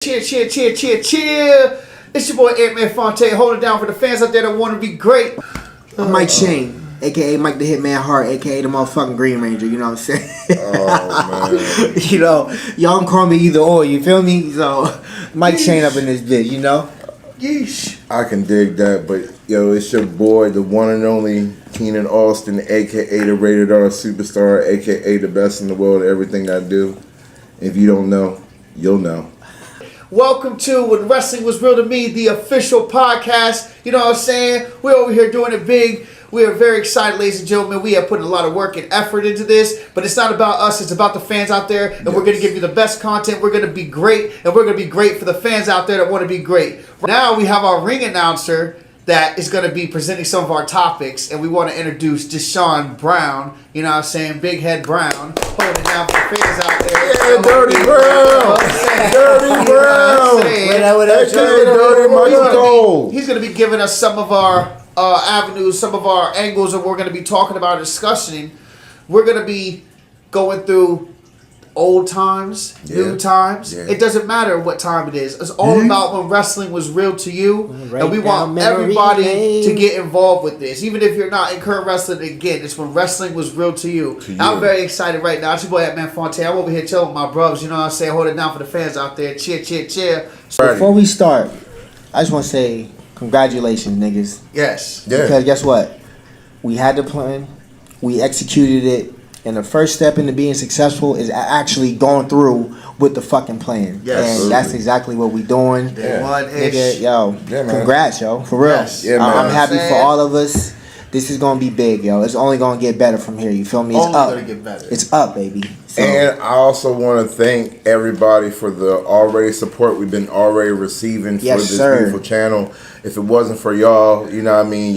Cheer. It's your boy Ant-Man Fonte holding it down for the fans out there that want to be great. I'm Mike Shane, a.k.a. Mike the Hitman Hart, a.k.a. the motherfucking Green Ranger, you know what I'm saying? Oh, man. You know, y'all can call me either or, you feel me? So, Mike Shane up in this bitch, you know? Yeesh. I can dig that, but yo, it's your boy, the one and only Keenan Austin, a.k.a. the Rated R Superstar, a.k.a. the best in the world at everything I do. If you don't know, you'll know. Welcome to When Wrestling Was Real to Me, the official podcast. You know what I'm saying? We're over here doing it big. We are very excited, ladies and gentlemen. We have put a lot of work and effort into this, but it's not about us. It's about the fans out there, and we're going to give you the best content. We're going to be great, and we're going to be great for the fans out there that want to be great. Now we have our ring announcer that is going to be presenting some of our topics, and we want to introduce Deshaun Brown. You know what I'm saying? Big Head Brown. Holding it down for the fans out there. Yeah, Dirty Brown. Dirty Brown. He's going to be giving us some of our avenues, some of our angles that we're going to be talking about and discussing. We're going to be going through old times, new times. Yeah. It doesn't matter what time it is. It's all about when wrestling was real to you. And we want everybody to get involved with this. Even if you're not in current wrestling, again, it's when wrestling was real to you. I'm very excited right now. It's your boy, Ant-Man Fonte. I'm over here chilling with my brothers. You know what I'm saying? Hold it down for the fans out there. Cheer. So before we start, I just want to say congratulations, niggas. Yes. Yeah. Because guess what? We had the plan. We executed it. And the first step into being successful is actually going through with the fucking plan. Yes. And that's exactly what we doing. Nigga, yo, congrats, yo. For real. Yes. Yeah, man. I'm happy for all of us. This is going to be big, yo. It's only going to get better from here. You feel me? It's only up. going to get better. It's up, baby. So. And I also want to thank everybody for the already support we've been already receiving for this beautiful channel. If it wasn't for y'all, you know what I mean,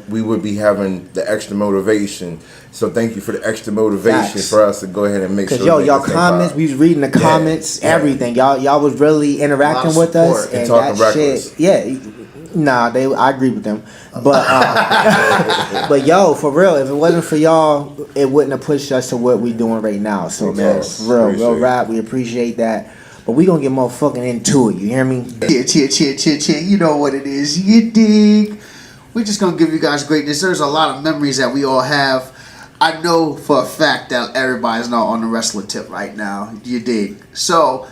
we would be having the extra motivation. So thank you for the extra motivation for us to go ahead and make sure. Because y'all comments, we was reading the comments, everything. Y'all was really interacting with us and talking reckless. I agree with them. But but yo, for real, if it wasn't for y'all, it wouldn't have pushed us to what we doing right now. So man, for real rap, we appreciate that. But we gonna get motherfucking into it, you hear me? Cheer. You know what it is. You dig? We're just gonna give you guys greatness. There's a lot of memories that we all have. I know for a fact that everybody's not on the wrestling tip right now. You dig? So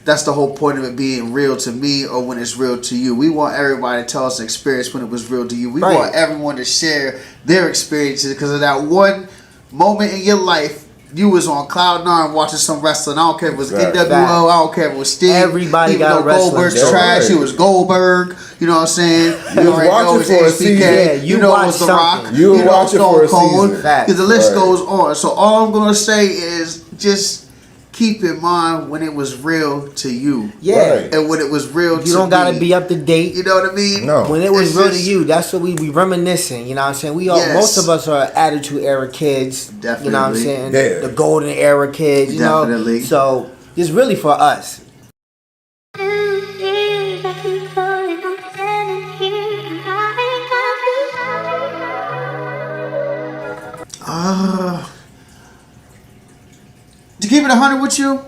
that's the whole point of it being real to me or when it's real to you. We want everybody to tell us the experience when it was real to you. We want everyone to share their experiences because of that one moment in your life. You was on Cloud 9 watching some wrestling. I don't care if it was NWO. I don't care if it was Steve. Everybody got wrestling. Goldberg's trash. It was Goldberg. You know what I'm saying? You was watching for a season. Yeah, you know it was The Rock. You were watching for a season. Because the list goes on. So all I'm going to say is just keep in mind when it was real to you. Yeah. And when it was real to me. You don't got to be up to date. You know what I mean? No. When it was real to you, that's what we reminiscing. You know what I'm saying? We all, most of us are Attitude Era kids. Definitely. You know what I'm saying? Yeah. The Golden Era kids. You know? So it's really for us. To keep it 100 with you,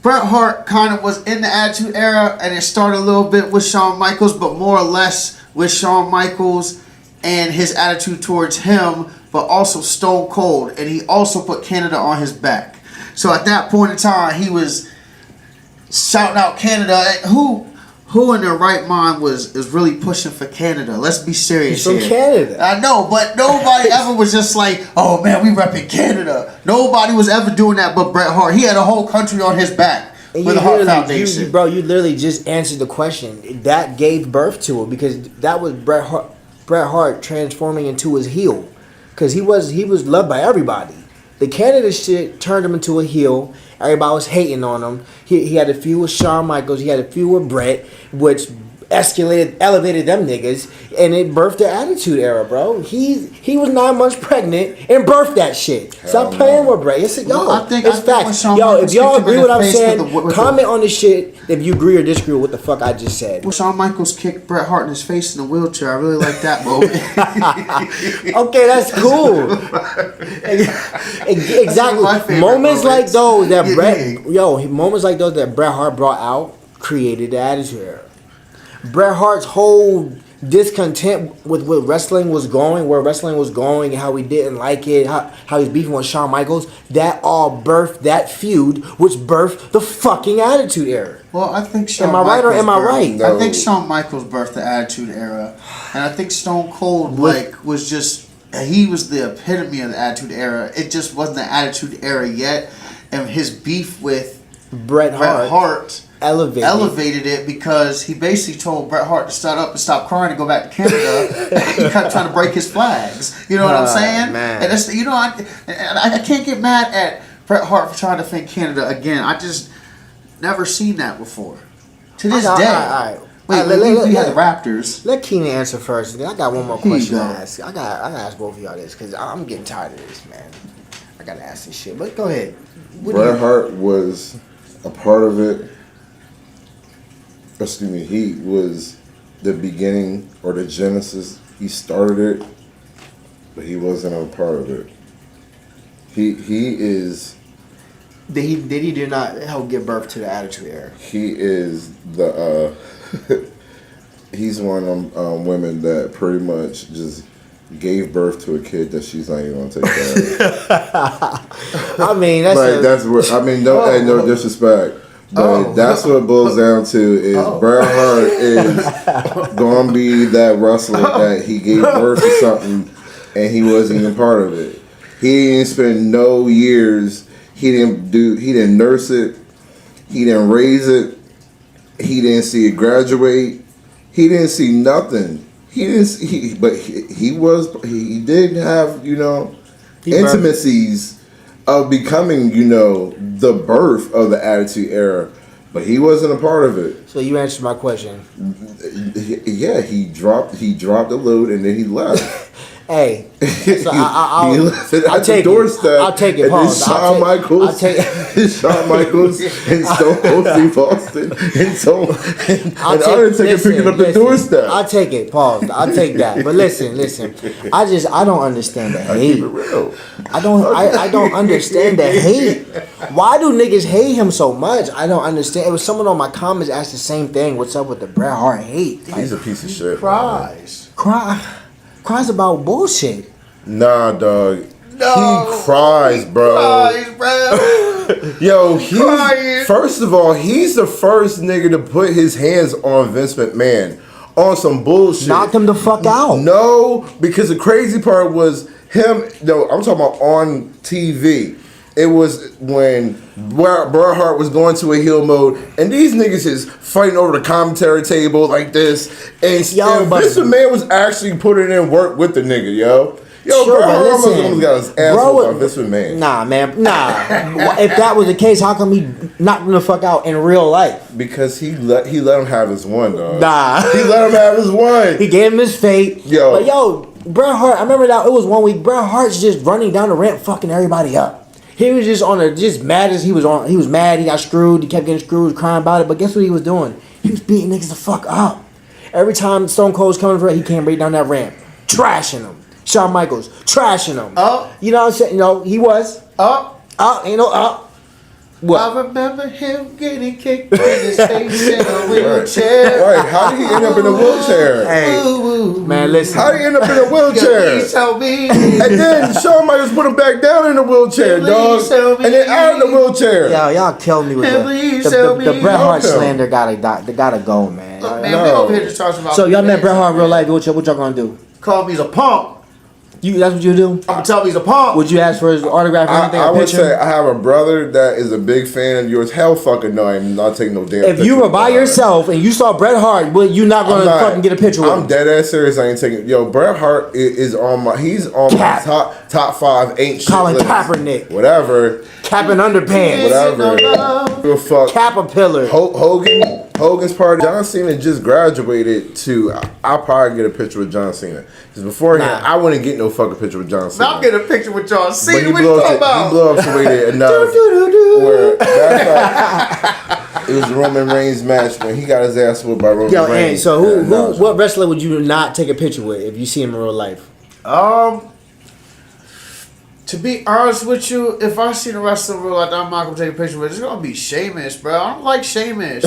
Bret Hart kind of was in the Attitude Era, and it started a little bit with Shawn Michaels, but more or less with Shawn Michaels and his attitude towards him, but also Stone Cold, and he also put Canada on his back. So at that point in time, he was shouting out Canada. Who in their right mind is really pushing for Canada? Let's be serious here. From Canada. I know, but nobody ever was just like, oh man, we repping Canada. Nobody was ever doing that but Bret Hart. He had a whole country on his back with the Hart Foundation. You literally just answered the question. That gave birth to it because that was Bret Hart transforming into his heel. Because he was loved by everybody. The Canada shit turned him into a heel. Everybody was hating on him. He had a feud with Shawn Michaels. He had a feud with Bret, which elevated them niggas, and it birthed the Attitude Era, bro. He was 9 months pregnant and birthed that shit. Stop playing with Bret. It's facts. Yo, if y'all agree with what I'm saying, comment on the shit if you agree or disagree with what the fuck I just said. Well, Shawn Michaels kicked Bret Hart in his face in a wheelchair. I really like that moment. Okay, that's cool. Exactly. Moments like those that Bret Hart brought out created the Attitude Era. Bret Hart's whole discontent with where wrestling was going, and how he didn't like it, how he's beefing with Shawn Michaels, that all birthed that feud, which birthed the fucking Attitude Era. Well, I think Shawn Am I right or am I right? No. I think Shawn Michaels birthed the Attitude Era, and I think Stone Cold was just he was the epitome of the Attitude Era. It just wasn't the Attitude Era yet, and his beef with Bret Hart elevated it because he basically told Bret Hart to shut up and stop crying and go back to Canada. He kept trying to break his flags. You know what I'm saying? Man. And that's I can't get mad at Bret Hart for trying to defend Canada again. I just never seen that before. To this day. All right. Wait, we had the Raptors. Let Keenan answer first. Then I got one more question to ask. I gotta ask both of y'all this because I'm getting tired of this, man. I gotta ask this shit. But go ahead. Bret Hart was a part of it. Excuse me. He was the beginning or the genesis. He started it, but he wasn't a part of it. He is. Did he not help give birth to the Attitude Era? He is the. He's one of them women that pretty much just gave birth to a kid that she's not even gonna take care of. I mean, that's what I mean. No disrespect, but that's what it boils down to. Is Bret Hart is gonna be that wrestler that he gave birth to something and he wasn't even part of it. He didn't spend no years. He didn't nurse it. He didn't raise it. He didn't see it graduate. He didn't see nothing. He didn't see, but he did have, intimacies of becoming, the birth of the Attitude Era, but he wasn't a part of it. So you answered my question. Yeah, he dropped the load and then he left. Hey, so he left it at the doorstep. I'll take it. Pause. Shawn Michaels and Stone Cold Steve Austin and Undertaker picking up the doorstep. I'll take it. Pause. I'll take that. But listen. I don't understand the hate. Keep it real. I don't understand the hate. Why do niggas hate him so much? I don't understand. It was someone on my comments asked the same thing. What's up with the Bret Hart hate? He's a piece of shit. Cries about bullshit. Nah, dog. No, he cries, bro. Yo, first of all, he's the first nigga to put his hands on Vince McMahon on some bullshit. Knocked him the fuck out. No, because the crazy part was him. No, I'm talking about on TV. It was when Bret Hart was going to a heel mode, and these niggas is fighting over the commentary table like this, and Vince McMahon was actually putting in work with the nigga, yo. Sure, Bret Hart almost got his ass whooped by Vince McMahon. Nah, man, nah. If that was the case, how come he knocked him the fuck out in real life? Because he let him have his one, dog. Nah, he let him have his one. He gave him his fate. But Bret Hart. I remember that it was one week. Bret Hart's just running down the ramp, fucking everybody up. He was just mad as he was on. He was mad. He got screwed. He kept getting screwed, crying about it. But guess what he was doing? He was beating niggas the fuck up. Every time Stone Cold's coming for it, he came right down that ramp, trashing him. Shawn Michaels trashing him. You know what I'm saying? He was ain't no up. What? I remember him getting kicked in his face in a wheelchair. Right? How did he end up in a wheelchair? Hey, man, listen. How did he end up in a wheelchair? Please tell me. And then Shawn Michaels put him back down in the wheelchair, dog. And then out of the wheelchair. Y'all killing me with the Bret Hart slander. Gotta go, man. Look, man, we over here just talking about. So y'all met Bret Hart in real life. What y'all gonna do? Call me a punk. That's what you do? I'm gonna tell him he's a punk. Would you ask for his autograph or anything? I would say I have a brother that is a big fan of yours. Hell fucking no, I'm not taking no damn. If you were by yourself and you saw Bret Hart, you not gonna fucking get a picture with him? I'm dead ass serious. I ain't taking. Yo, Bret Hart is on my. He's on my top 5 ain't shit. Colin Kaepernick. Whatever. Cap and underpants. Whatever. Give a fuck. Caterpillar. Hogan's party. John Cena just graduated to. I'll probably get a picture with John Cena. Because beforehand, I wouldn't get no fucking picture with John Cena. I'll get a picture with John Cena. But what you talking about? He blew up to wait enough. Where that's it was the Roman Reigns match when he got his ass whooped by Roman Reigns. Hey, so what wrestler would you not take a picture with if you see him in real life? To be honest with you, if I see the wrestler in real life, I'm not gonna take a picture with. It's gonna be Sheamus, bro. I don't like Sheamus.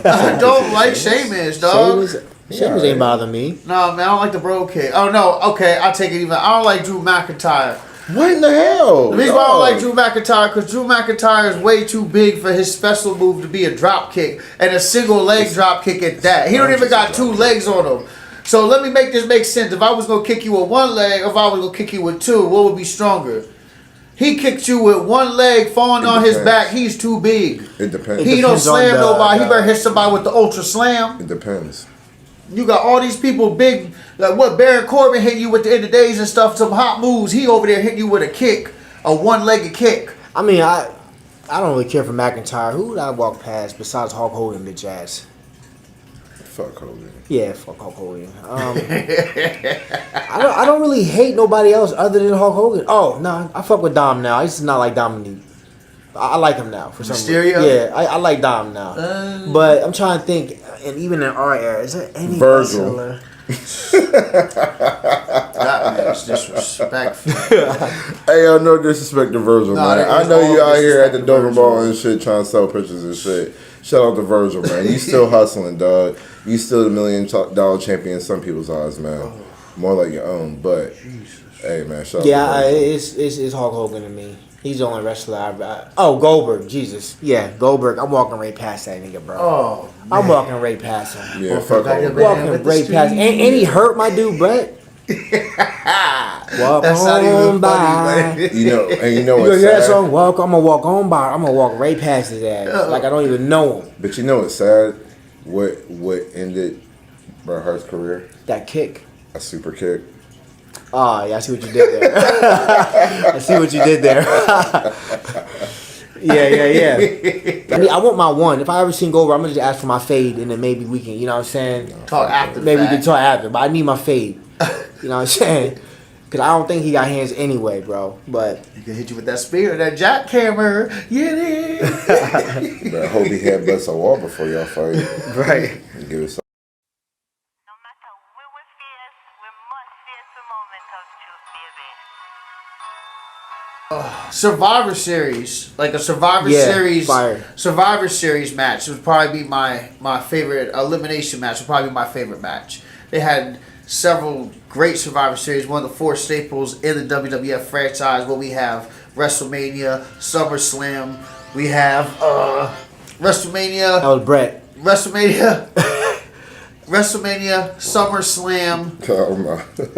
I don't like Sheamus, dog. Sheamus ain't bother me. No, man, I don't like the bro kick. Oh no, okay, I'll take it even. I don't like Drew McIntyre. What in the hell? The reason why I don't like Drew McIntyre because Drew McIntyre is way too big for his special move to be a drop kick and a single leg drop kick at that. He don't even got two legs on him. So let me make this make sense. If I was gonna kick you with one leg, if I was gonna kick you with two, what would be stronger? He kicked you with one leg falling on his back. He's too big. It depends. He don't slam nobody. He better hit somebody with the ultra slam. It depends. You got all these people big, like what Baron Corbin hitting you with the end of days and stuff, some hot moves. He over there hitting you with a kick, a one-legged kick. I mean, I don't really care for McIntyre. Who would I walk past besides Hulk Hogan, bitch ass? Fuck Hogan. Yeah, fuck Hulk Hogan. I don't really hate nobody else other than Hulk Hogan. Oh, no, I fuck with Dom now. I used to not like Dominique. I like him now for some reason. Mysterio? Yeah, I like Dom now. But I'm trying to think, and even in our era, is there any Virgil. wrestler? That man's disrespectful. Hey, yo, no disrespect to Virgil, Nah, man. that I is know all you out here at the disrespect to Dover Virgil. Ball and shit trying to sell pictures and shit. Shout out to Virgil, man. You still hustling, dog. You still the $1 million champion in some people's eyes, man. More like your own, but hey, man, shout out to Virgil. It's Hulk Hogan to me. He's the only wrestler oh, Goldberg, Jesus. Yeah, Goldberg. I'm walking right past that nigga, bro. Oh, I'm walking right past him. Yeah, fuck back Hogan. up, Walking with the right past street. and he hurt my dude, Brett. Walk That's not even on by. funny, You know, and you know You what's hear that sad? song? I'm gonna walk on by. I'm gonna walk right past his ass. Like I don't even know him. But you know what's sad? What ended Bret Hart's career? That kick. A super kick. Ah, yeah, I see what you did there. I see what you did there. yeah. I mean, I want my one. If I ever seen Goldberg, I'm gonna just ask for my fade, and then maybe we can, you know what I'm saying? Talk after the Maybe we fact. can talk after, but I need my fade. You know what I'm saying? Because I don't think he got hands anyway, bro. But He can hit you with that spear, that jackhammer. Yeah, But I hope he had bust a wall before y'all fight. right. Give it some. No matter where we face, we must face the moment of truth, baby. Survivor Series, like a Survivor Yeah, Series, fire. Survivor Series match would probably be my favorite. Elimination match would probably be my favorite match. They had several great Survivor Series, one of the four staples in the WWF franchise. Where we have WrestleMania, SummerSlam, we have WrestleMania. That was Brett. WrestleMania, SummerSlam,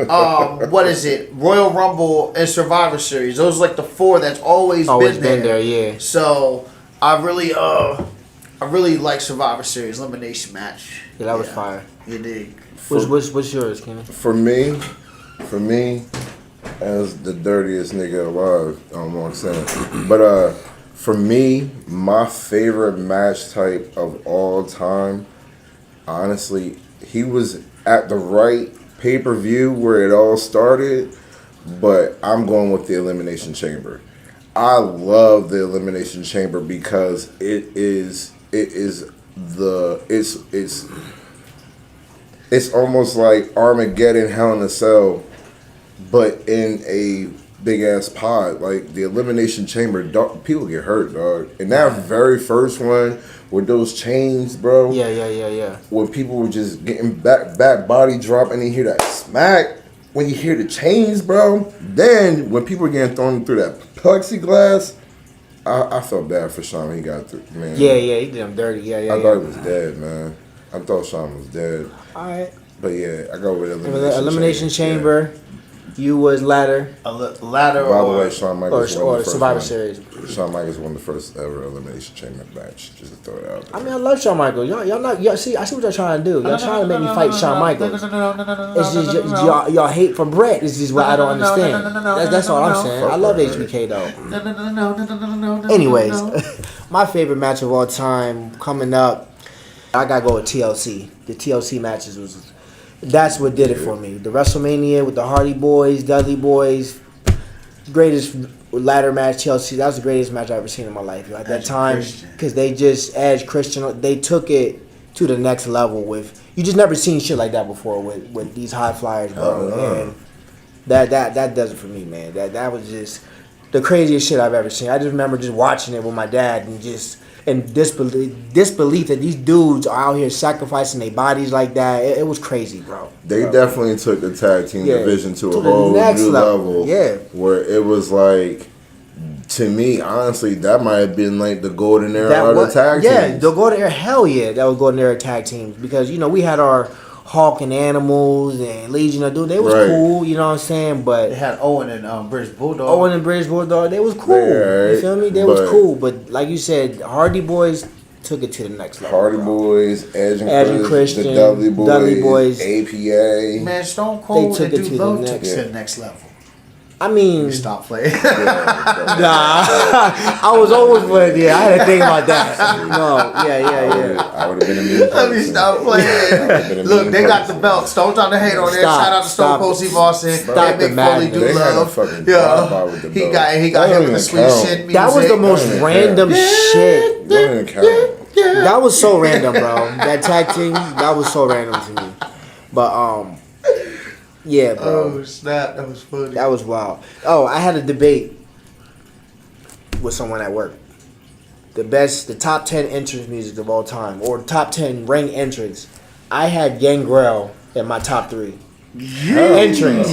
Oh my. what is it? Royal Rumble and Survivor Series. Those are like the four that's always Always been there. yeah. So I really like Survivor Series elimination match. Yeah, that was fire. You dig? What's yours, Kenny? For me, as the dirtiest nigga alive, I don't know what I'm saying. But for me, my favorite match type of all time, honestly, he was at the right pay-per-view where it all started, but I'm going with the Elimination Chamber. I love the Elimination Chamber because it's almost like Armageddon, Hell in a Cell, but in a big ass pod. Like the Elimination Chamber, dog, people get hurt, dog. And that very first one with those chains, bro. Yeah. When people were just getting back body drop, and you hear that smack. When you hear the chains, bro. Then when people were getting thrown through that plexiglass, I felt bad for Sean when he got through. Man. Yeah, he did him dirty. Yeah. I thought he was dead, man. I thought Sean was dead. All right. But yeah, I go with Elimination Chamber. You was ladder Ladder Yeah. By the or way, Shawn Michaels won or the first Survivor one. Series. Shawn Michaels won the first ever Elimination Chamber match. Just to throw it out there. I mean, I love Shawn Michaels. Y'all see, I see what y'all trying to do. Y'all trying to make me fight Shawn Michaels. It's just y'all hate for Brett. It's just what I don't understand. That's all I'm saying. I love HBK though. Anyways, my favorite match of all time coming up, I gotta go with TLC. The TLC matches that's what did it for me. The WrestleMania with the Hardy Boys, Dudley Boys, greatest ladder match. TLC, that was the greatest match I've ever seen in my life. At that time, because they just Edge Christian, they took it to the next level with. You just never seen shit like that before with these high flyers, bro. And that does it for me, man. That was just the craziest shit I've ever seen. I just remember just watching it with my dad and just and disbelief that these dudes are out here sacrificing their bodies like that. It was crazy, bro. They definitely took the tag team division to a the whole next new level. Yeah. Where it was like, to me, honestly, that might have been like the golden era of the tag teams. Yeah, the golden era. Hell yeah, that was golden era tag teams because we had our Hawk and Animals and Legion of Doom. They was cool, you know what I'm saying? But They had Owen and British Bulldog. Owen and British Bulldog, they was cool. You feel me? They was cool. But like you said, Hardy Boys took it to the next level. Hardy Boys, Edge and Christian, the Dudley Boys, APA. Man, Stone Cold They took and it to Dude the Love next- took it to the next level. I mean, Stop playing. nah, I was always playing. Yeah, I had to think about that. No, yeah. I would have been a mean person. Let me stop playing. Look, they got the belts. Don't try to hate on there. Stop, Shout out to Stone Cold Steve Austin. Stop They the make Foley madness. do They had a love. fucking drive-by with the He belt. got That him don't with the even sweet count. shit music. That was the most Yeah. random shit. That didn't count. That was so random, bro. That tag team, that was so random to me. But yeah, bro. Oh snap! That was funny. That was wild. Oh, I had a debate with someone at work. The top 10 entrance music of all time, or top 10 ring entrance. I had Gangrel in my top 3. Entrance.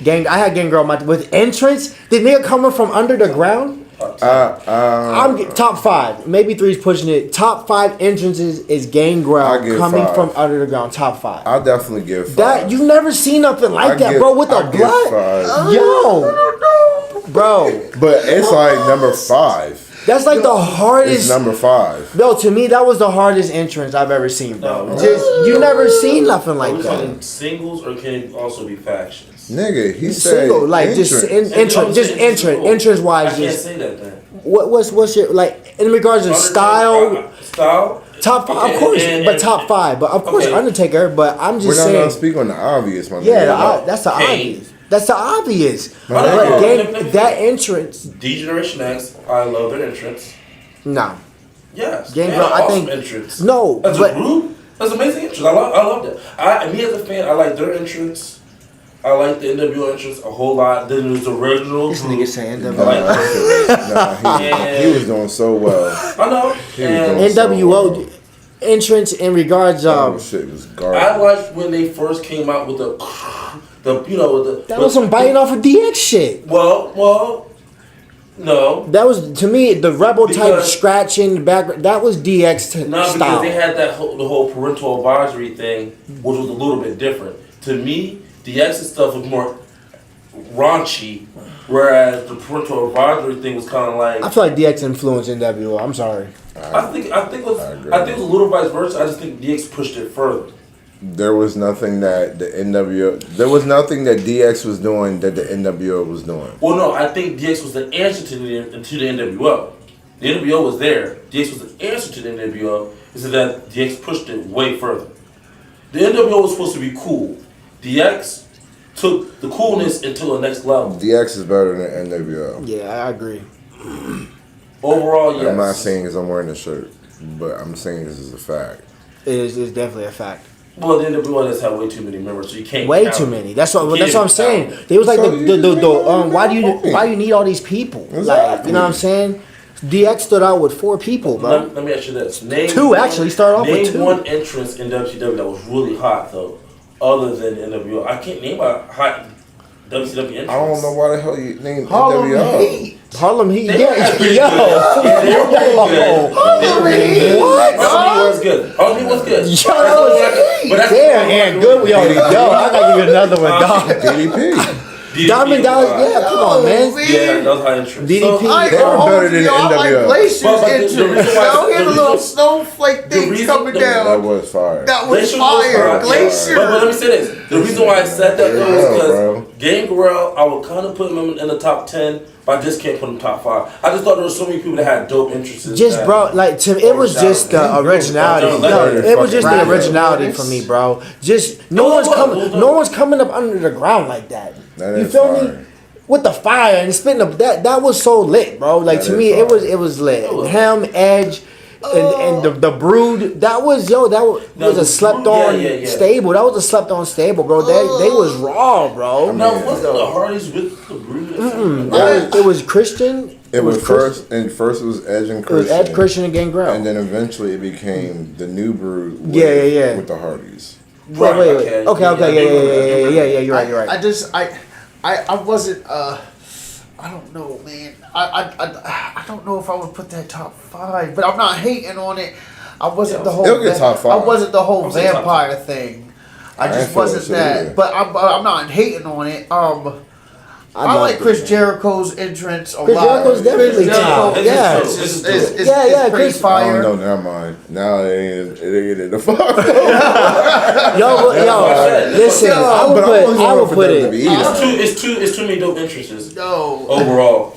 I had Gangrel with entrance. The nigga coming from under the ground. I'm top 5. Maybe 3's pushing it. Top 5 entrances is Gangrel coming 5. from under the ground. Top 5. I'll definitely give 5. That you've never seen nothing like that, bro. With the I'll give blood, 5. yo, bro. But it's like number 5. That's like the hardest. It's number 5. No, to me, that was the hardest entrance I've ever seen, bro. Just you never seen nothing like Are we that. talking singles or can it also be factions? Nigga, he said Single, like entrance. just entrance I wise. can't Just say that then. what's your like in regards to style? Style? Top 5, Okay, of course, and- but top 5. But of course, Okay. Undertaker. But I'm We're just not saying. gonna speak on the obvious, my Yeah, nigga. that's the Kane. obvious. That's the obvious. No, But no, no. that entrance, D-Generation X, I love their entrance. no. Yes. Gangrel, and I awesome think- entrance. No, As but- a group, that's amazing entrance. I love that. Me as a fan, I like their entrance. I like the NWO entrance a whole lot. Then there's the original. This group. nigga saying Nah, NWO. he was doing so well. I know. He was And doing so NWO well. entrance in regards That shit was garbage. I liked when they first came out with the that was some biting off of DX shit. Well, no. That was to me the rebel type Because- scratching background. That was DX No, because style. they had the whole parental advisory thing, which was a little bit different. To me, the exit stuff was more raunchy, whereas the parental advisory thing was kind of like. I feel like DX influenced NWO. I'm sorry. I think it was a little vice versa. I just think DX pushed it further. There was nothing that the NWO. There was nothing that DX was doing that the NWO was doing. Well, no, I think DX was the answer to the NWO. The NWO was there. DX was the answer to the NWO. Is that DX pushed it way further. The NWO was supposed to be cool. DX took the coolness into the next level. DX is better than NWO. Yeah, I agree. Overall, yes. I'm not saying because I'm wearing the shirt, but I'm saying this is a fact. It's definitely a fact. Well, the NWO does have way too many members, so you can't. Way count too it. many. That's what You can't I'm saying. count it. They was like So why do you need all these people? Like, Exactly. you know what I'm saying? DX stood out with 4 people, bro. Let me ask you this: name 2 actually started off with Name 2. one entrance in WCW that was really hot though, other than NWO. I can't name a hot WCW entrance. I don't know why the hell you named Harlem NWO. Heat. Harlem Heat, They yeah, were pretty yo. good. Yeah, they were pretty good. Harlem Heat. What? Harlem was good. Harlem was good. Yo, that was But that's damn, and good. Yo, I gotta give you another one, dog. DDP. Diamond Dallas, yeah, come on, man. Yeah, that was high entrance. DDP. So, I ain't They were gonna hold better than you, I like NWO. Glacier's But the entrance. reason why- Y'all hear the the little reason- snowflake things reason- coming the- That down. was fire. That was Glacier fire. hot. Glacier. But let me say this: the reason why I said that though Yeah, is bro. because Gangrel, I would kind of put him in the top 10, but I just can't put him top 5. I just thought there were so many people that had dope interests. Just that- bro, like it was just the originality. No, it was just the originality for me, bro. Just no one's coming up under the ground like that. That You is feel me? fire. With the fire and spitting up that was so lit, bro. Like That to is me, fire. it was lit. Him, Edge, and the Brood. That was was a slept on yeah. stable. That was a slept on stable, bro. They was raw, bro. Now, wasn't the Hardys with the Brood? It was Christian. It was Chris- first it was Edge and It was Christian. Ed, Christian, and Gangrel. And then eventually it became the New Brew with, Yeah. with the Hardys. Wait. Okay. Yeah. You're right. I wasn't. I don't know, man. I don't know if I would put that top 5, but I'm not hating on it. I wasn't the whole. It'll get top 5. I wasn't the whole I'm saying top vampire thing. I ain't just feeling wasn't shit that. either. But I'm not hating on it. I love like it, Chris man. Jericho's entrance a Chris lot. Jericho's definitely top. His Yeah. is- his is dope. It's Yeah, pretty Chris- I fire. don't know, never mind. Now it ain't in the fuck. Yo, listen. Yo, I but I always would wanted for put them to it. be It's too many dope entrances No. overall.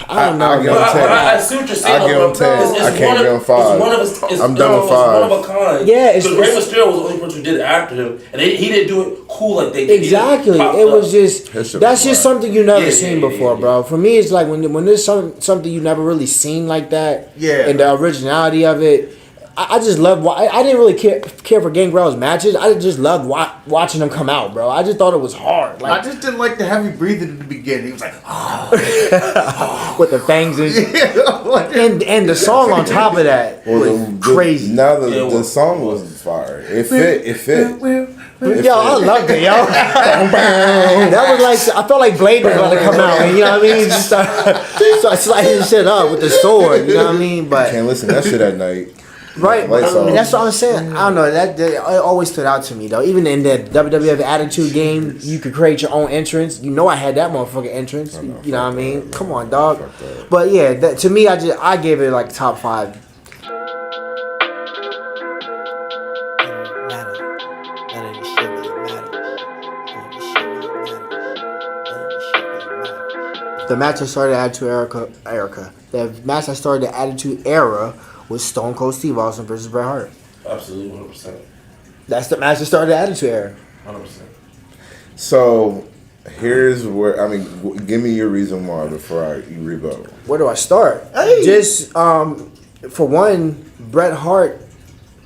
I don't know. I'll give But him 10. I see what you're saying. I give him 10. It's I can't one of- give him 5. It's one of his. It's, I'm done with It's one 5. of a kind. Yeah, because Rey Mysterio was the only person who did it after him, and he didn't do it cool like they did. Exactly. He popped It up. was just His shit that's was just fire. something you never Yeah, seen yeah, before, yeah. bro. For me, it's like when there's something you never really seen like that. Yeah. And the originality of it. I just love. I didn't really care for Gangrel's matches. I just loved watching them come out, bro. I just thought it was hard, I like just didn't like the heavy breathing in the beginning. He was like, with the fangs and and the song on top of that was crazy. Now Yeah, it the was. song was fire. It fit. Yo, I loved it, yo. That was like I felt like Blade was about to come out, and you know what I mean? Just start slicing shit up with the sword, you know what I mean? But Can't listen to that shit at night. right, Lights off. and that's what I'm saying. I don't know that it always stood out to me though. Even in the WWF Attitude game, you could create your own entrance. You know, I had that motherfucking entrance. You know what I mean? Come on, dog. Fuck that. But yeah, to me, I gave it like top 5. The match I started Attitude Erica. The match I started the Attitude Era was Stone Cold Steve Austin versus Bret Hart. Absolutely, 100%. That's the match that started the Attitude Era. 100%. So here's where give me your reason why before you rebuttal. Where do I start? Just for one, Bret Hart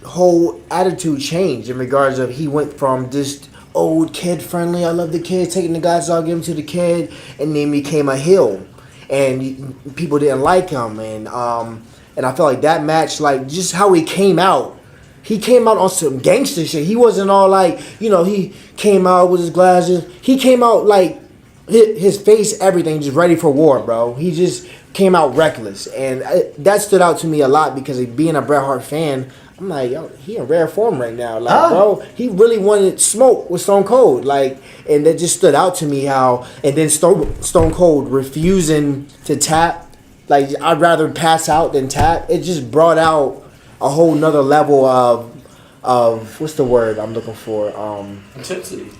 whole attitude changed in regards of he went from just old kid friendly, I love the kid, taking the guys out, give him to the kid, and then became a heel, and people didn't like him, and I felt like that match, like just how he came out on some gangster shit. He wasn't all like, he came out with his glasses. He came out like his face, everything, just ready for war, bro. He just came out reckless, and that stood out to me a lot because being a Bret Hart fan, I'm like, yo, he in rare form right now. Like, bro, he really wanted smoke with Stone Cold. Like, and that just stood out to me how, and then Stone Cold refusing to tap. Like, I'd rather pass out than tap. It just brought out a whole nother level of what's the word I'm looking for?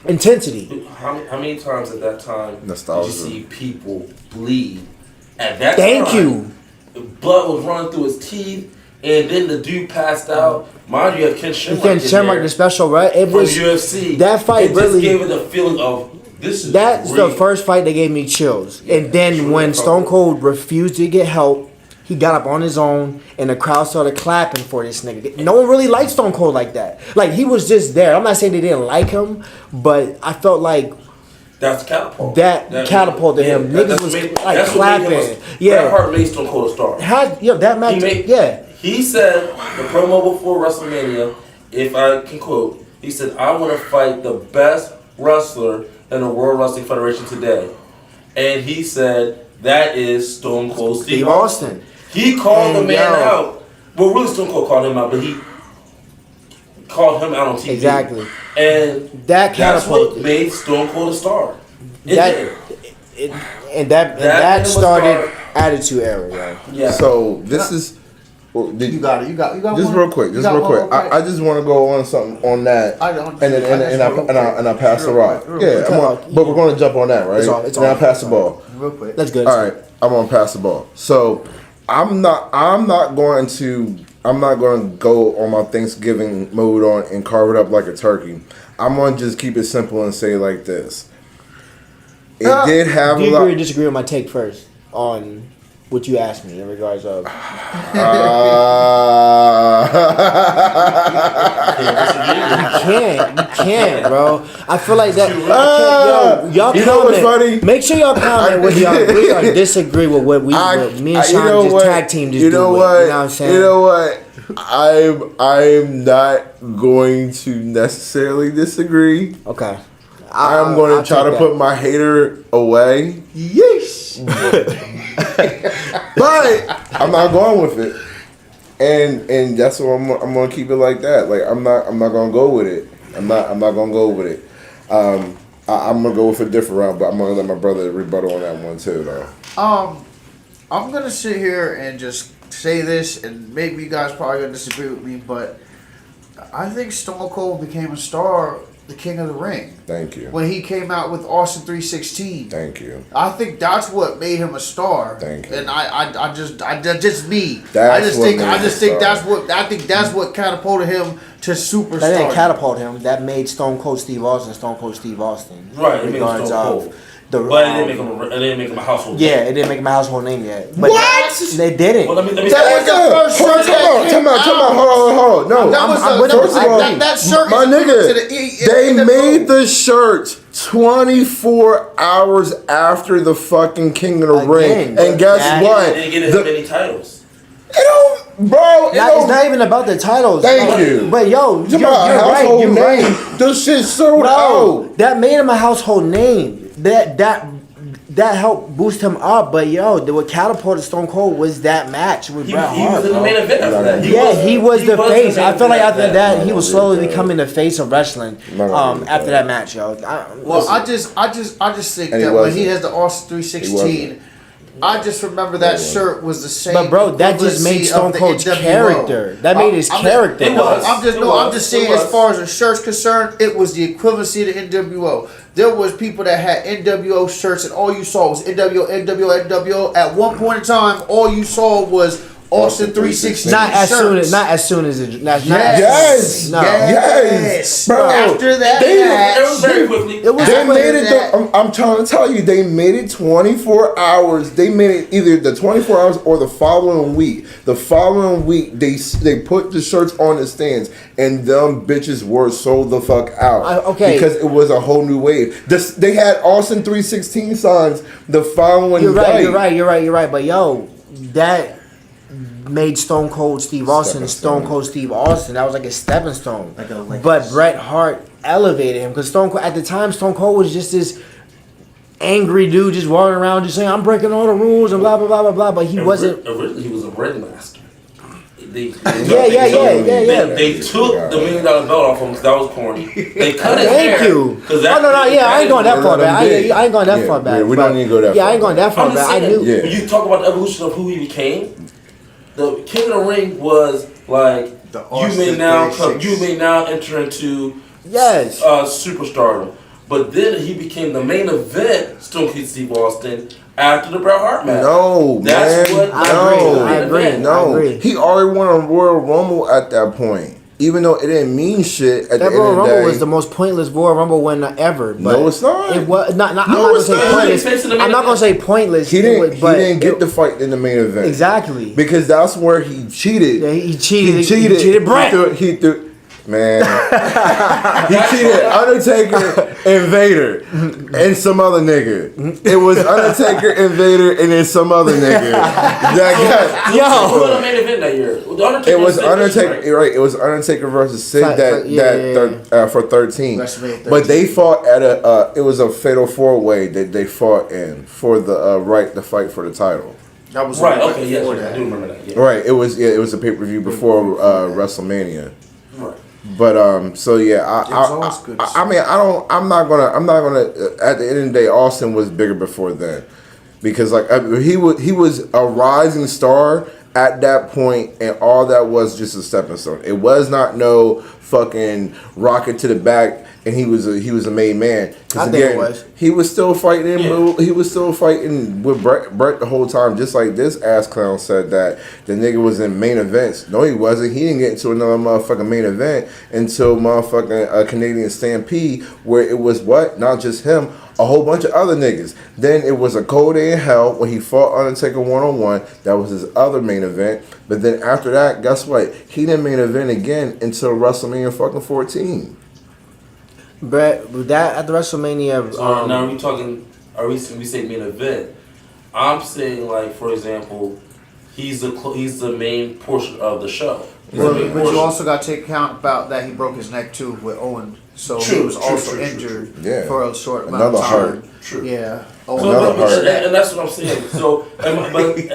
Intensity. How many times at that time Nostalgia. did you see people bleed? At that Thank time, you. blood was running through his teeth, and then the dude passed out. Mind you, have Ken Shamrock Ken in Shamrock, there the special, right? It from was UFC. that fight it really. just gave it the feeling of this is That's real. the first fight that gave me chills. And then sure when felt Stone it. Cold refused to get help, he got up on his own, and the crowd started clapping for this nigga. No one really liked Stone Cold like that. Like, he was just there. I'm not saying they didn't like him, but I felt like That's catapult. that catapulted him. Niggas was, like, that's what made him clapping. Yeah. Bret Hart made Stone Cold a star. That match, He said the promo before WrestleMania, if I can quote, he said, "I want to fight the best wrestler in the World Wrestling Federation today," and he said that is Stone Cold Steve Austin. He called the man out. Well, really, Stone Cold called him out, but he called him out on TV. Exactly. And That that's what catapulted. made Stone Cold a star. It did. That started star. Attitude Era, yo. Yeah. So this is. Well, you got it. You got Just one? real quick. You Just got real one? quick. Okay. I just want to go on something on that, I don't- and I pass the rock. Yeah, but we're going to jump on that, right? It's and all- I pass the ball. Real quick. That's good. All right, I'm gonna pass the ball. So I'm not going to go on my Thanksgiving mode on and carve it up like a turkey. I'm gonna just keep it simple and say it like this. It did have Do a you lot. agree or disagree with my take first on what you asked me in regards of. You can't, bro. I feel like that. Y'all you know what's comment. funny? Make sure y'all comment whether y'all agree or disagree with what me and Sean just tag team just you know do. what? You know what I'm saying? You know what? I'm not going to necessarily disagree. Okay. I'm going to try to put my hater away. Yes. But I'm not going with it. And that's what I'm going to keep it like that. Like I'm not going to go with it. I'm not going to go with it. I'm going to go with a different route, but I'm going to let my brother rebuttal on that one too though. I'm gonna sit here and just say this, and maybe you guys probably gonna disagree with me, but I think Stone Cold became a star, the King of the Ring, Thank you. when he came out with Austin 316. Thank you. I think that's what made him a star. Thank you. And I just me. That's I just what think made I him just a think star. that's what catapulted him to superstar. That didn't catapult him. That made Stone Cold Steve Austin Stone Cold Steve Austin. Right, In it made him regards Stone of Cold. the, But it didn't make him a household. yeah, it didn't make him a household name yet. But What? They didn't. Well, let me That was the first Hold on, shirt that time out. Hold on. No, That was I'm the, with that, him. was I that, agree. that shirt my is equivalent to nigga, they the made the shirt 24 hours after the fucking King of the Again, Ring. but And guess that- what? They didn't get as many titles. It don't, bro. It It's don't. not even about the titles. Thank Like, you. But yo, Come you're on, right. household You're name. right. This shit sold out. That made him a household name. That helped boost him up. But yo, what catapulted Stone Cold was that match with He Bret was Hart. in the bro. main event after that. He was the face. I feel like after I'm that, he not was gonna slowly read that. becoming the face of wrestling. I'm not gonna read After that. that match, yo. Well, Listen. I just think And he that when he wasn't. has the Austin 316, I just remember that shirt was the same. But bro, that just made equivalency Stone of the Cold's NWO. character. That made his character. It was. I'm just saying, It was. as far as the shirt's concerned, it was the equivalency of the NWO. There was people that had NWO shirts, and all you saw was NWO. At one point in time, all you saw was Austin 316. Not as shirts. soon as it. Not, Yes. No. Yes. Bro, After that they- match, It was very quickly. It was. They made it. that- I'm trying to tell you, they made it 24 hours. They made it either the 24 hours or the following week. The following week, they put the shirts on the stands, and them bitches were sold the fuck out. Okay. because it was a whole new wave. They had Austin 316 signs the following You're right. day. You're right. But yo, that made Stone Cold Steve Austin Stone Cold Steve Austin. That was like a stepping stone. But Bret Hart elevated him because Stone Cold at the time Stone Cold was just this angry dude just walking around just saying I'm breaking all the rules and blah blah blah blah blah. But he wasn't. Originally, he was a ring master. They Yeah. They took the $1 million belt off him because that was corny. They cut his Thank hair. you. 'Cause Oh that- no, I ain't going that far back. I big. ain't going that Yeah, far back. yeah, we but- don't need to go that Yeah, far I ain't going that far I'm just back. I saying, knew. Yeah. when you talk about the evolution of who he became, the King of the Ring was like The you may Austin now 36. you may now enter into Yes. superstardom. But then he became the main event, Stone Cold Steve Austin, after the Bret Hart match. No, That's man. what No. I agree. No, I agree. he already won a Royal Rumble at that point. Even though it didn't mean shit at That the Royal end of the Rumble day. was the most pointless Royal Rumble win ever. But No, it's not. It was not. I'm No, not gonna it's say not. pointless. It's in the main I'm not gonna event. say pointless. he it didn't. was- but he didn't get it- the fight in the main event. exactly. Because that's where he cheated. Yeah, he cheated. He cheated. He cheated Bret. He threw. Man, he cheated Undertaker and Vader and some other nigga. It was Undertaker and Vader and then some other nigga. Who won the main event that year? The Undertaker It was Sid Undertaker, Vicious, right? It was Undertaker versus Sid for 13. WrestleMania But they fought at it was a fatal 4-way that they fought in for the right to fight for the title. That was Right. Okay. Yes. before I that. do remember that. Yeah. Right. It was a pay-per-view before WrestleMania. Right. But so yeah, always good. I mean I'm not gonna at the end of the day Austin was bigger before then because like he was a rising star at that point and all that was just a stepping stone. It was not no fucking rocket to the back and he was a made man. 'Cause I think it was. He was still fighting. He was still fighting with Bret the whole time. Just like this ass clown said that the nigga was in main events. No, he wasn't. He didn't get into another motherfucking main event until motherfucking Canadian Stampede, where it was what? Not just him. a whole bunch of other niggas. Then it was a Cold Day in Hell when he fought Undertaker 1-on-1. That was his other main event. But then after that, guess what? He didn't main event again until WrestleMania fucking 14. Brett, with that at the WrestleMania. So now are we talking? Are we say main event? I'm saying, like, for example, he's the main portion of the show. But you also got to take account about that he broke his neck too with Owen, so he was also injured for a short amount of time. Heart. True. Yeah. And that's what I'm saying. So, and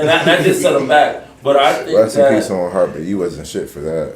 that did set him back. But I think Rest in peace on Hart, but you wasn't shit for that.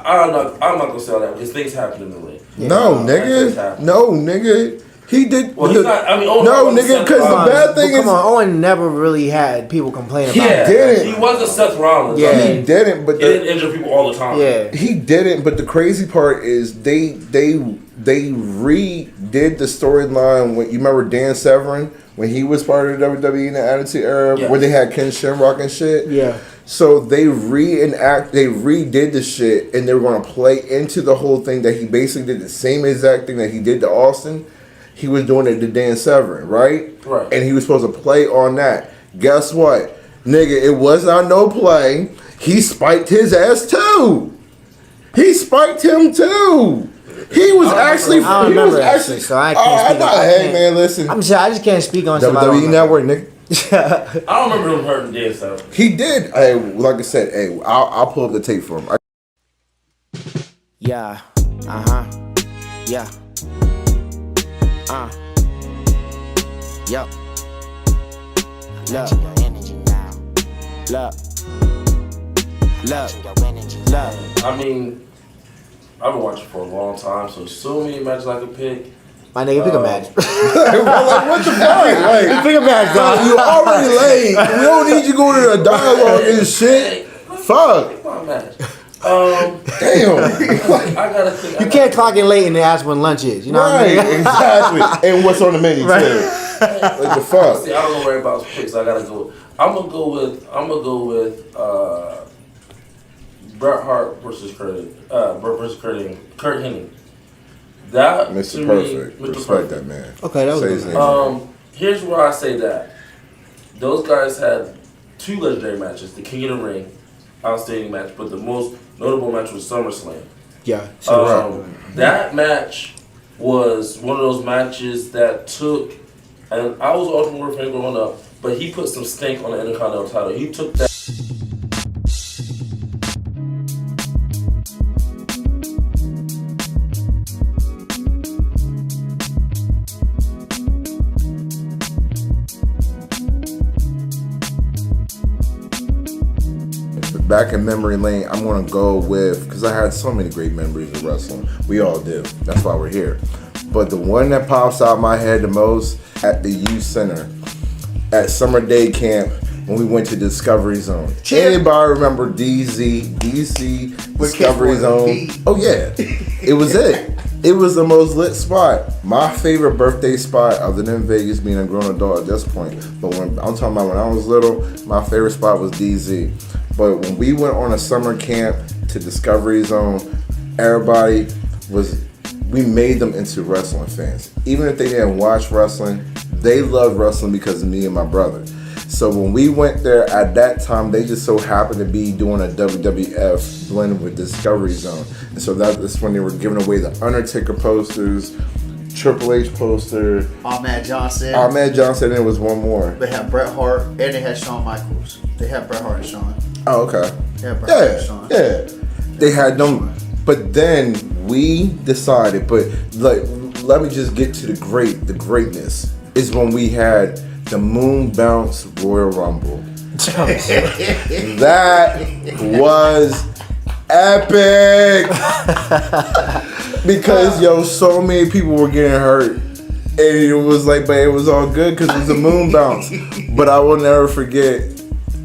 I'm not gonna say all that because things happen in the ring. No, nigga. He did. Well, he's not. I mean, nigga. Because the bad thing is, come on, Owen never really had people complain about. Yeah, didn't. He wasn't Seth Rollins. Yeah, he didn't. But he didn't injure people all the time. Yeah, he didn't. But the crazy part is they redid the storyline. When you remember Dan Severn when he was part of the WWE in the Attitude Era, where they had Ken Shamrock and shit. Yeah. So they redid the shit, and they were gonna play into the whole thing that he basically did the same exact thing that he did to Austin. He was doing it to Dan Severn, right? Right. And he was supposed to play on that. Guess what? Nigga, it was not no play. He spiked his ass too. He spiked him too. He was actually. I don't remember actually, so I can't speak. Hey man, listen. I'm sorry, I just can't speak on WWE Network, nigga. I don't remember him hurting Dan Severn. He did. Hey, like I said, hey, I'll pull up the tape for him. Yeah. Yeah. Yup. Look. I mean, I've been watching for a long time, so many matches I could pick. My nigga, pick a match. Like, what the fuck? Like, pick a match, dog. You already late. We don't need you going to the dialogue and shit. Fuck. Pick my match. Damn. I gotta think. You can't clock in late and ask when lunch is. You know what I mean? Exactly. And what's on the menu too. Like the fuck. See, I don't know where about picks. I gotta go. I'm gonna go with Bret Hart versus Kurt Hennig. That Mr. Perfect. Respect that man. Okay, that was Say his name. Here's where I say that those guys had two legendary matches: the King of the Ring, outstanding match, but the most notable match was SummerSlam. Yeah. That match was one of those matches that took, and I was Ultimate Warrior fan growing up, but he put some stink on the Intercontinental title. He took that. Back in memory lane, I'm gonna go with, because I had so many great memories of wrestling. We all do. That's why we're here. But the one that pops out my head the most at the youth center at summer day camp when we went to Discovery Zone. Anybody remember DC Discovery Zone? Oh yeah, it was it. It was the most lit spot. My favorite birthday spot, other than Vegas, being a grown adult at this point. But when I'm talking about when I was little, my favorite spot was DZ. But when we went on a summer camp to Discovery Zone, we made them into wrestling fans. Even if they didn't watch wrestling, they loved wrestling because of me and my brother. So when we went there at that time, they just so happened to be doing a WWF blend with Discovery Zone. And so that's when they were giving away the Undertaker posters, Triple H poster, Ahmed Johnson, and there was one more. They had Bret Hart, and they had Shawn Michaels. They had Bret Hart and Shawn. Oh, okay. Yeah, Bret Hart and Shawn. Yeah. They had them. But then we decided, let me just get to the greatness, is when we had the Moon Bounce Royal Rumble. That was epic. Because, so many people were getting hurt. And it was like, but it was all good because it was a moon bounce. But I will never forget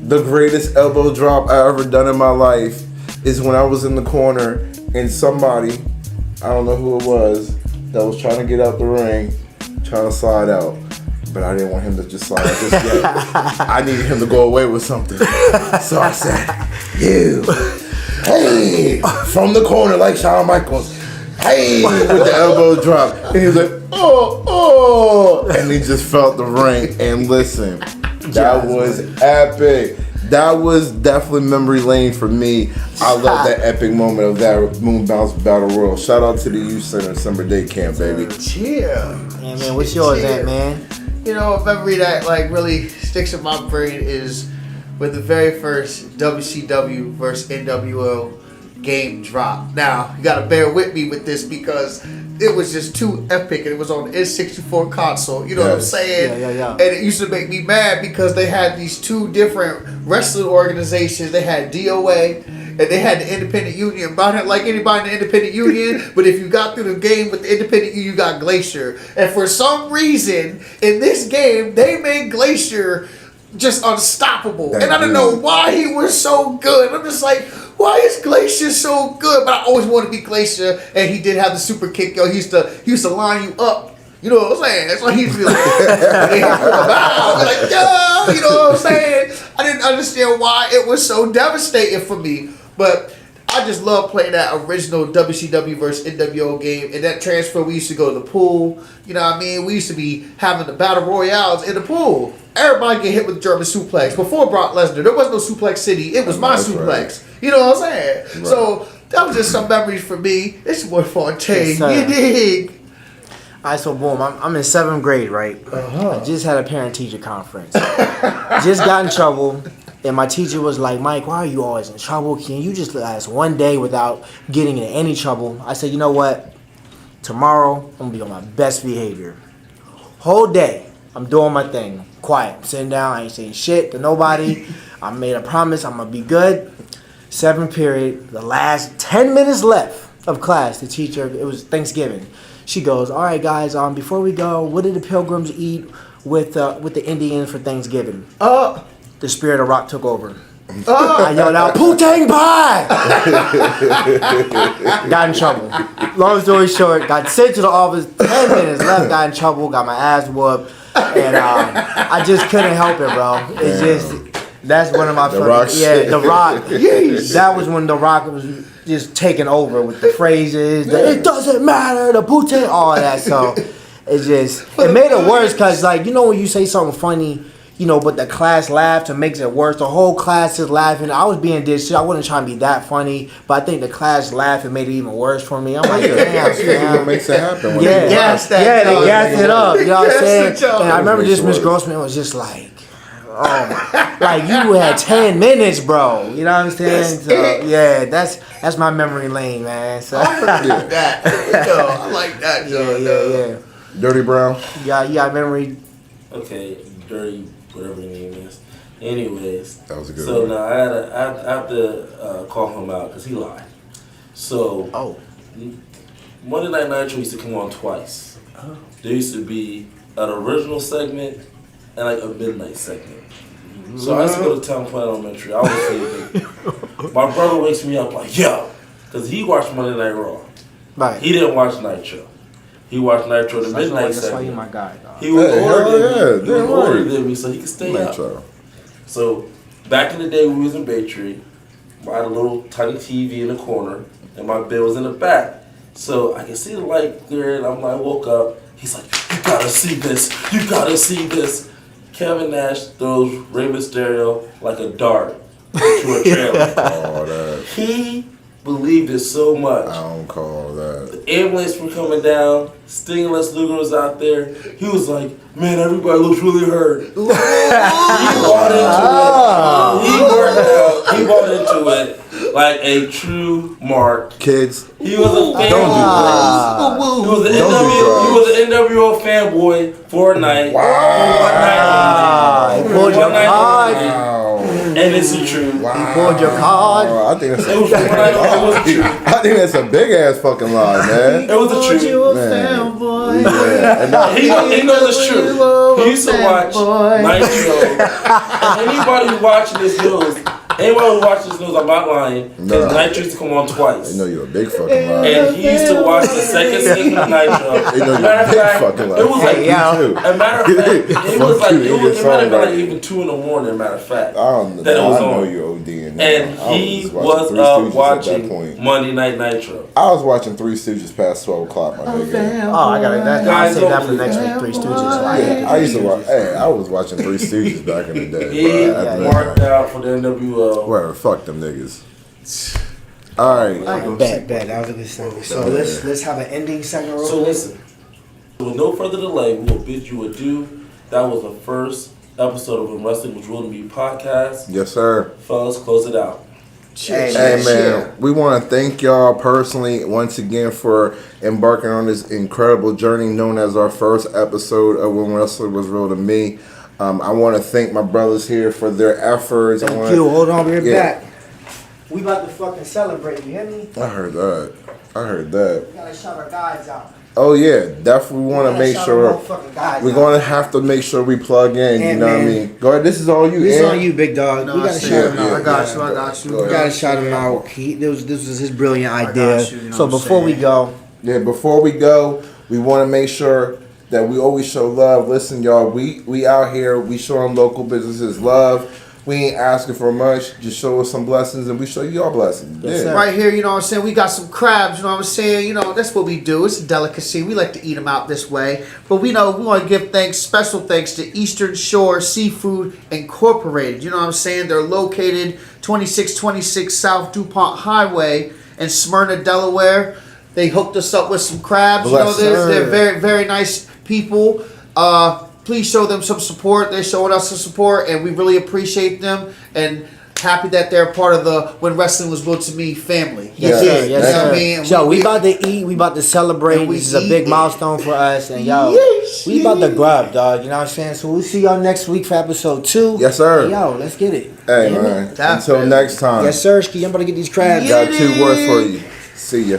the greatest elbow drop I ever done in my life is when I was in the corner and somebody, I don't know who it was, that was trying to get out the ring, trying to slide out. But I didn't want him to just slide out just yet. I needed him to go away with something. So I said, hey, from the corner like Shawn Michaels, hey, with the elbow drop. And he was like, oh. And he just felt the ring. And listen, that was epic. That was definitely memory lane for me. I love that epic moment of that Moon Bounce Battle Royal. Shout out to the Youth Center Summer Day Camp, baby. Yeah. Yeah, man, what's yours, Ant, man? You know, a memory that like really sticks in my brain is with the very first WCW versus NWO game drop. Now, you gotta bear with me with this because it was just too epic and it was on the N64 console. You know what I'm saying? Yeah. And it used to make me mad because they had these two different wrestling organizations. They had DOA and they had the Independent Union. But I didn't like anybody in the Independent Union, but if you got through the game with the Independent Union, you got Glacier. And for some reason, in this game, they made Glacier just unstoppable. And I don't know why he was so good. I'm just like, why is Glacier so good? But I always wanted to be Glacier, and he did have the super kick. Yo, he used to line you up. You know what I'm saying? That's why he used to be like, like, yo, you know what I'm saying? I didn't understand why it was so devastating for me, but I just love playing that original WCW versus NWO game. And that transfer, we used to go to the pool. You know what I mean? We used to be having the battle royales in the pool. Everybody get hit with German suplex. Before Brock Lesnar, there was no Suplex City. It was my suplex. Right. You know what I'm saying? Right. So that was just some memories for me. It's more Fontaine. Yes, you dig? All right, so boom, I'm in 7th grade, right? I just had a parent-teacher conference. Just got in trouble. And my teacher was like, Mike, why are you always in trouble? Can you just last one day without getting in any trouble? I said, you know what? Tomorrow, I'm going to be on my best behavior. Whole day, I'm doing my thing. Quiet. I'm sitting down. I ain't saying shit to nobody. I made a promise. I'm going to be good. 7th period, the last 10 minutes left of class, the teacher, it was Thanksgiving. She goes, all right, guys, before we go, what did the Pilgrims eat with the Indians for Thanksgiving? The spirit of rock took over. I yelled out, Poo-Tang Pie! Got in trouble. Long story short, got sent to the office, 10 minutes left, got in trouble, got my ass whooped, and I just couldn't help it, bro. It's just, that's one of my The Rock shit. The Rock. That was when The Rock was just taking over with the phrases, it doesn't matter, the Poo-Tang, all that, so it made it worse, because, like, you know when you say something funny, you know, but the class laughed and makes it worse. The whole class is laughing. I was being this. I wasn't trying to be that funny, but I think the class laughed and made it even worse for me. I'm like, damn, it makes it happen. They gassed it up. You know what I'm saying? And I remember this Miss Grossman was just like, oh my, like you had 10 minutes, bro. You know what I'm saying? So yeah, that's my memory lane, man. So I like that. Yo, I like that. Yeah. Dirty Brown. Yeah, you got memory. Okay, Dirty, whatever your name is. Anyways, that was a good so one. now I have to call him out because he lied. So Monday Night Nitro used to come on twice. There used to be an original segment and like a midnight segment. So I used to go to Town Point Elementary. I was sleeping. My brother wakes me up like, yo, because he watched Monday Night Raw. Right. He didn't watch Nitro. He watched Nitro the midnight segment. That's why you my guy, dog. He was older than me, so he could stay Nitro. up. So back in the day when we was in Bay Tree, I had a little tiny TV in the corner, and my bed was in the back. So I could see the light there, and I'm like, I woke up. He's like, you gotta see this. You gotta see this. Kevin Nash throws Rey Mysterio like a dart into a trailer. He believed it so much. I don't call that. The ambulance were coming down. Sting and Les Luger was out there. He was like, man, everybody looks really hurt. He bought into it. He bought into it like a true mark. Kids, He was a fan. don't do drugs. He was an NWO fanboy for a night. He pulled your card. And it's the truth. He pulled your card. I think that's It was the truth. I think that's a big ass fucking lie, man. It was the truth. Yeah. He knows it's true. He used to watch Nitro. And anybody who's watching this knows Anyone who watches this knows I'm not lying. Because Nah. Nitro used to come on twice. They know you're a big fucking liar. And he used to watch the second season of Nitro. They know you're Matter a of big fact, fucking liar. it was like, Hey, yo. a matter of fact, it was Fuck like, you, it idiot might have been like songwriter. even 2 in the morning, matter of fact. I don't that it was I know on. you're ODing. And I he watching was Three Stooges at that watching point. Monday Night Nitro. I was watching Three Stooges past 12 o'clock, my nigga. Oh, I got it. I'll Guys, save that for don't next believe week. Three Stooges. Yeah, I used to watch. Hey, I was watching Three Stooges back in the day. He bro, at the marked midnight. out for the NWO. Whatever, fuck them niggas. All right. Bet. That was a good segment. So let's have an ending segment. Real So quick. listen, with no further delay, we will bid you adieu. That was the first episode of When Wrestling Was Real to Me podcast. Yes, sir. Fellas, close it out. Cheers. Hey man, we want to thank y'all personally once again for embarking on this incredible journey known as our first episode of When Wrestling Was Real to Me. I want to thank my brothers here for their efforts. Thank you. Hold on, we're Yeah. back. We about to fucking celebrate. You hear me? I heard that. We gotta shout our guys out. Oh yeah, definitely want to Gotta make shout sure our motherfucking guys we're out. going to have to make sure we plug in. You And know what I man, mean? Go ahead. This is all you. This is Ant. on you, big dog. No, we I gotta see shout it. him out. I got you. I got you. Go We ahead. gotta shout him out. This was his brilliant idea. got you, you know So what I'm before we saying? go, Yeah, before we go, we want to make sure that we always show love. Listen, y'all, we out here, we showing local businesses love. We ain't asking for much. Just show us some blessings, and we show you our blessings. Yes, Yeah. sir. Right here, you know what I'm saying? We got some crabs, you know what I'm saying? You know, that's what we do. It's a delicacy. We like to eat them out this way. But we know we want to give special thanks to Eastern Shore Seafood Incorporated. You know what I'm saying? They're located 2626 South DuPont Highway in Smyrna, Delaware. They hooked us up with some crabs. Bless, you know, they're sir. very, very nice people. Please show them some support. They're showing us some support, and we really appreciate them. And happy that they're part of the When Wrestling Was Real to Me family. yes, Yeah. sir. Yes, You know sir. what I mean? So we about to eat. We about to celebrate. And we This is a big eat. milestone for us. And yo, Yes, we about to grub, dog. You know what I'm saying? So we'll see y'all next week for episode 2. Yes, sir. Hey, yo, let's get it. Hey, Damn it. man. That's Until it. next time. Yes, sir. Ski, I'm about to get these crabs. Yeah. Got 2 words for you. See ya.